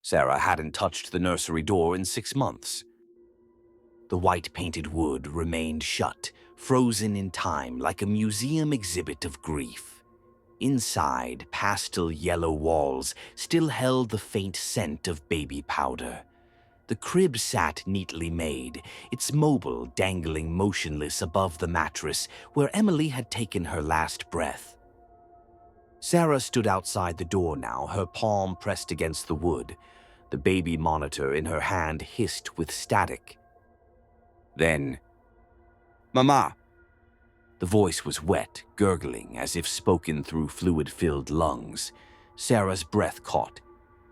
Sarah hadn't touched the nursery door in 6 months. The white-painted wood remained shut, frozen in time like a museum exhibit of grief. Inside, pastel yellow walls still held the faint scent of baby powder. The crib sat neatly made, its mobile dangling motionless above the mattress where Emily had taken her last breath. Sarah stood outside the door now, her palm pressed against the wood. The baby monitor in her hand hissed with static. Then, "Mama!" The voice was wet, gurgling, as if spoken through fluid-filled lungs. Sarah's breath caught.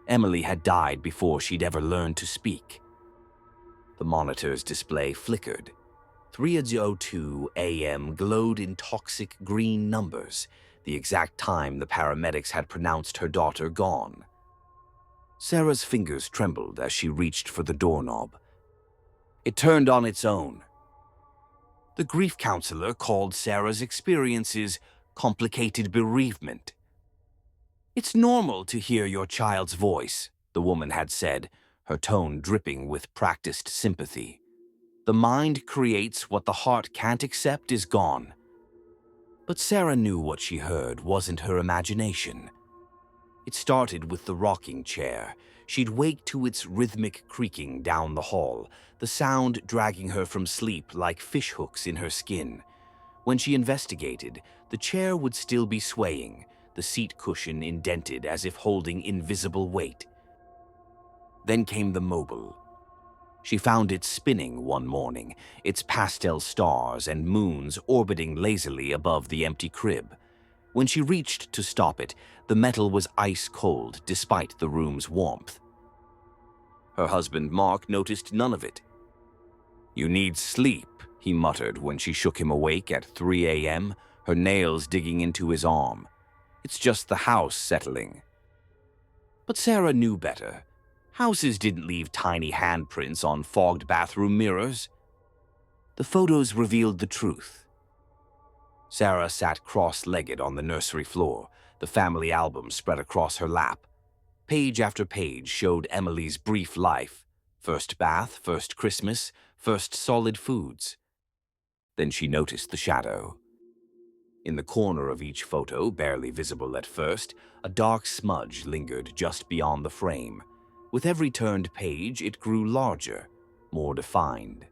Emily had died before she'd ever learned to speak. The monitor's display flickered. 3:02 a.m. glowed in toxic green numbers, the exact time the paramedics had pronounced her daughter gone. Sarah's fingers trembled as she reached for the doorknob. It turned on its own. The grief counselor called Sarah's experiences complicated bereavement. "It's normal to hear your child's voice," the woman had said, her tone dripping with practiced sympathy. "The mind creates what the heart can't accept is gone." But Sarah knew what she heard wasn't her imagination. It started with the rocking chair. She'd wake to its rhythmic creaking down the hall, the sound dragging her from sleep like fishhooks in her skin. When she investigated, the chair would still be swaying, the seat cushion indented as if holding invisible weight. Then came the mobile. She found it spinning one morning, its pastel stars and moons orbiting lazily above the empty crib. When she reached to stop it, the metal was ice cold despite the room's warmth. Her husband Mark noticed none of it. "You need sleep," he muttered when she shook him awake at 3 a.m., her nails digging into his arm. "It's just the house settling." But Sarah knew better. Houses didn't leave tiny handprints on fogged bathroom mirrors. The photos revealed the truth. Sarah sat cross-legged on the nursery floor, the family album spread across her lap. Page after page showed Emily's brief life: first bath, first Christmas, first solid foods. Then she noticed the shadow. In the corner of each photo, barely visible at first, a dark smudge lingered just beyond the frame. With every turned page, it grew larger, more defined.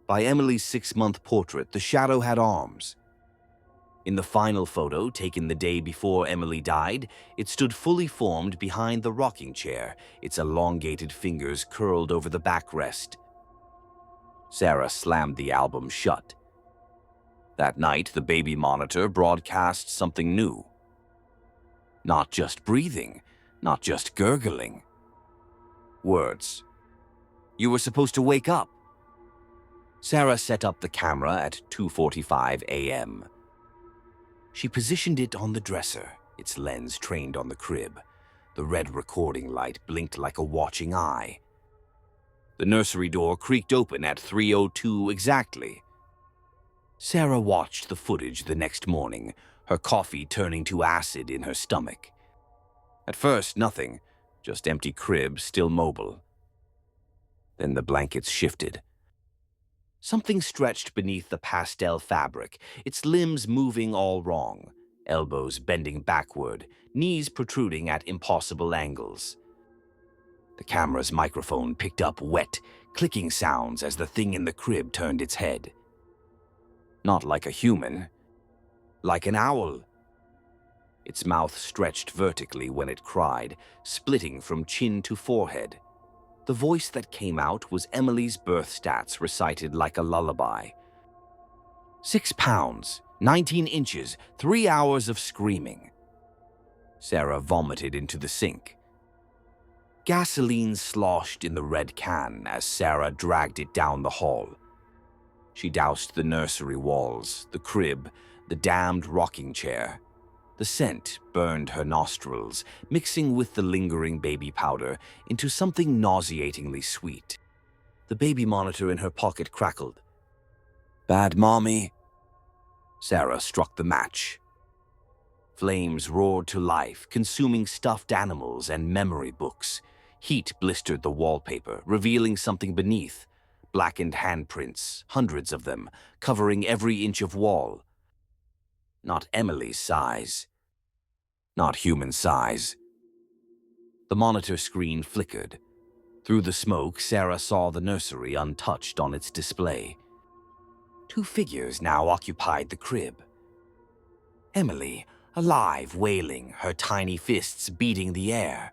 By Emily's 6-month portrait, the shadow had arms. In the final photo, taken the day before Emily died, it stood fully formed behind the rocking chair, its elongated fingers curled over the backrest. Sarah slammed the album shut. That night, the baby monitor broadcast something new. Not just breathing, not just gurgling. Words. "You were supposed to wake up." Sarah set up the camera at 2:45 a.m. She positioned it on the dresser, its lens trained on the crib. The red recording light blinked like a watching eye. The nursery door creaked open at 3:02 exactly. Sarah watched the footage the next morning, her coffee turning to acid in her stomach. At first, nothing, just empty crib, still mobile. Then the blankets shifted. Something stretched beneath the pastel fabric, its limbs moving all wrong, elbows bending backward, knees protruding at impossible angles. The camera's microphone picked up wet, clicking sounds as the thing in the crib turned its head. Not like a human, like an owl. Its mouth stretched vertically when it cried, splitting from chin to forehead. The voice that came out was Emily's birth stats recited like a lullaby. 6 pounds, 19 inches, 3 hours of screaming. Sarah vomited into the sink. Gasoline sloshed in the red can as Sarah dragged it down the hall. She doused the nursery walls, the crib, the damned rocking chair. The scent burned her nostrils, mixing with the lingering baby powder into something nauseatingly sweet. The baby monitor in her pocket crackled. "Bad mommy?" Sarah struck the match. Flames roared to life, consuming stuffed animals and memory books. Heat blistered the wallpaper, revealing something beneath. Blackened handprints, hundreds of them, covering every inch of wall. Not Emily's size. Not human size. The monitor screen flickered. Through the smoke, Sarah saw the nursery untouched on its display. 2 figures now occupied the crib. Emily, alive, wailing, her tiny fists beating the air.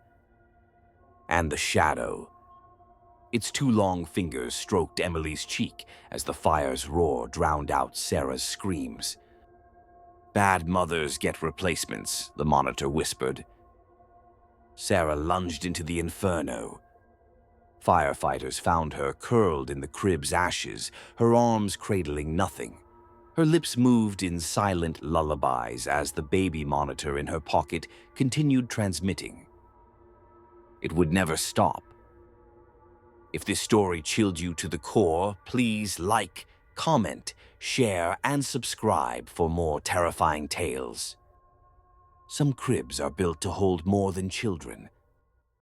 And the shadow. Its 2 long fingers stroked Emily's cheek as the fire's roar drowned out Sarah's screams. "Bad mothers get replacements," the monitor whispered. Sarah lunged into the inferno. Firefighters found her curled in the crib's ashes, her arms cradling nothing. Her lips moved in silent lullabies as the baby monitor in her pocket continued transmitting. It would never stop. If this story chilled you to the core, please like, comment, share, and subscribe for more terrifying tales. Some cribs are built to hold more than children.